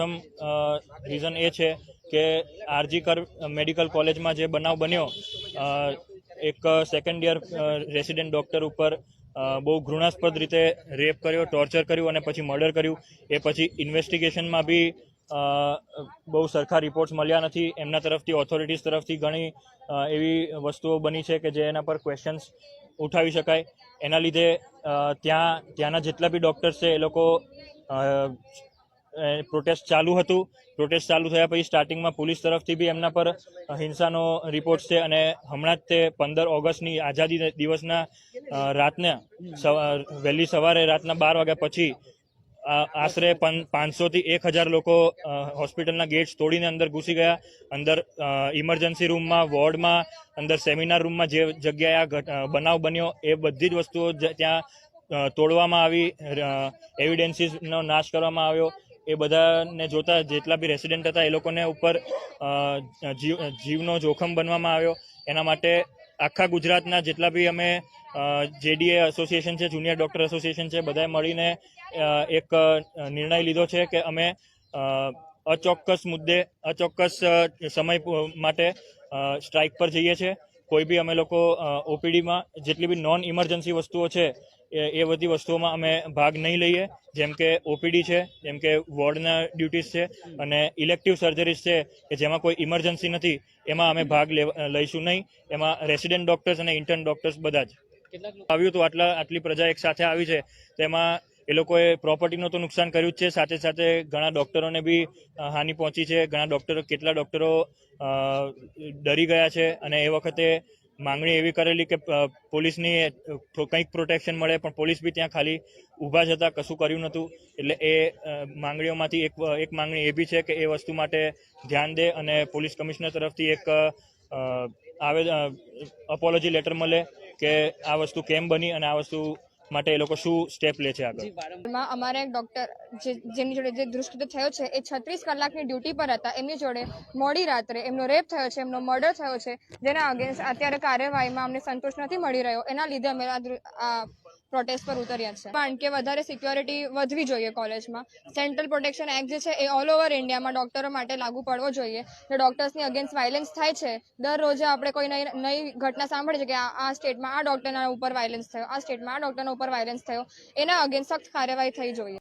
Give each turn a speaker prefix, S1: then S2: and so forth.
S1: પ્રથમ રીઝન એ છે કે આરજી કર મેડિકલ કોલેજમાં જે બનાવ બન્યો, એક સેકન્ડ યર રેસિડેન્ટ ડૉક્ટર ઉપર બહુ ઘૃણાસ્પદ રીતે રેપ કર્યો, ટોર્ચર કર્યું અને પછી મર્ડર કર્યું. એ પછી ઇન્વેસ્ટિગેશનમાં બી બહુ સરખા રિપોર્ટ્સ મળ્યા નથી. એમના તરફથી ઓથોરિટીઝ તરફથી ઘણી એવી વસ્તુઓ બની છે કે જે એના પર ક્વેશ્ચન્સ ઉઠાવી શકાય. એના લીધે ત્યાંના જેટલા બી ડૉક્ટર્સ છે એ લોકો પ્રોટેસ્ટ ચાલુ હતું. પ્રોટેસ્ટ ચાલુ થયા પછી સ્ટાર્ટિંગમાં પોલીસ તરફથી બી એમના પર હિંસાનો રિપોર્ટ છે અને હમણાં જ તે 15 ઓગસ્ટની આઝાદી દિવસના રાતના વહેલી સવારે રાતના 12 વાગ્યા પછી આશરે 500 થી 1000 લોકો હોસ્પિટલના ગેટ્સ તોડીને અંદર ઘૂસી ગયા. અંદર ઇમરજન્સી રૂમમાં, વોર્ડમાં, અંદર સેમિનાર રૂમમાં જે જગ્યાએ આ બનાવ બન્યો એ બધી જ વસ્તુઓ ત્યાં તોડવામાં આવી, એવિડન્સીસનો નાશ કરવામાં આવ્યો. એ બધાને જોતા જેટલા બી રેસિડેન્ટ હતા એ લોકોને ઉપર જીવનો જોખમ બનવામાં આવ્યો. એના માટે આખા ગુજરાતના જેટલા બી અમે જેડીએ એસોસિએશન છે, જુનિયર ડૉક્ટર એસોસિએશન છે, બધાએ મળીને એક નિર્ણય લીધો છે કે અમે અચોક્કસ મુદ્દે અચોક્કસ સમય માટે સ્ટ્રાઇક પર જઈએ છીએ. કોઈ બી અમે લોકો ઓપીડીમાં જેટલી બી નોન ઇમરજન્સી વસ્તુઓ છે એ બધી વસ્તુઓમાં અમે ભાગ નહીં લઈએ. જેમ કે ઓપીડી છે, જેમ કે વોર્ડના ડ્યુટીઝ છે અને ઇલેક્ટિવ સર્જરીઝ છે કે જેમાં કોઈ ઇમરજન્સી નથી, એમાં અમે ભાગ લઈશું નહીં. એમાં રેસિડેન્ટ ડૉક્ટર્સ અને ઇન્ટર્ન ડૉક્ટર્સ બધા જ આવ્યું હતું. આટલી પ્રજા એક સાથે આવી છે તેમાં એ લોકોએ પ્રોપર્ટીનું તો નુકસાન કર્યું જ છે, સાથે સાથે ઘણા ડૉક્ટરોને બી હાનિ પહોંચી છે. કેટલા ડૉક્ટરો ડરી ગયા છે અને એ વખતે માંગણી એવી કરેલી કે પોલીસની કંઈક પ્રોટેક્શન મળે, પણ પોલીસ બી ત્યાં ખાલી ઊભા જ હતા, કશું કર્યું નહોતું. એટલે એ માંગણીઓમાંથી એક માંગણી એ બી છે કે એ વસ્તુ માટે ધ્યાન દે અને પોલીસ કમિશનર તરફથી એક અપોલોજી લેટર મળે કે આ વસ્તુ કેમ બની અને આ વસ્તુ માટે એ લોકો શું સ્ટેપ લે છે આગળ.
S2: અમારા એક ડોક્ટર જેમની જોડે જે દુષ્કૃત્ય થયો છે એ 36 કલાકની ડ્યુટી પર હતા. એમની જોડે મોડી રાત્રે એમનો રેપ થયો છે, એમનો મર્ડર થયો છે, જેના અગેન્સ્ટ અત્યારે કાર્યવાહીમાં અમને સંતોષ નથી મળી રહ્યો. એના લીધે અમે આ પ્રોટેસ્ટ પર ઉતર્યા છે. કારણ કે વધારે સિક્યોરિટી વધવી જોઈએ કોલેજમાં. સેન્ટ્રલ પ્રોટેક્શન એક્ટ જે છે એ ઓલ ઓવર ઇન્ડિયામાં ડોક્ટરો માટે લાગુ પડવો જોઈએ. જે ડોક્ટર્સની અગેન્સ્ટ વાયલન્સ થાય છે, દરરોજે આપણે કોઈ નઈ ઘટના સાંભળીએ છીએ કે આ સ્ટેટમાં આ ડોક્ટરના ઉપર વાયલન્સ થયો, આ સ્ટેટમાં આ ડોક્ટરના ઉપર વાયલન્સ થયો, એના અગેન્સ્ટ સખ્ત કાર્યવાહી થઈ જોઈએ.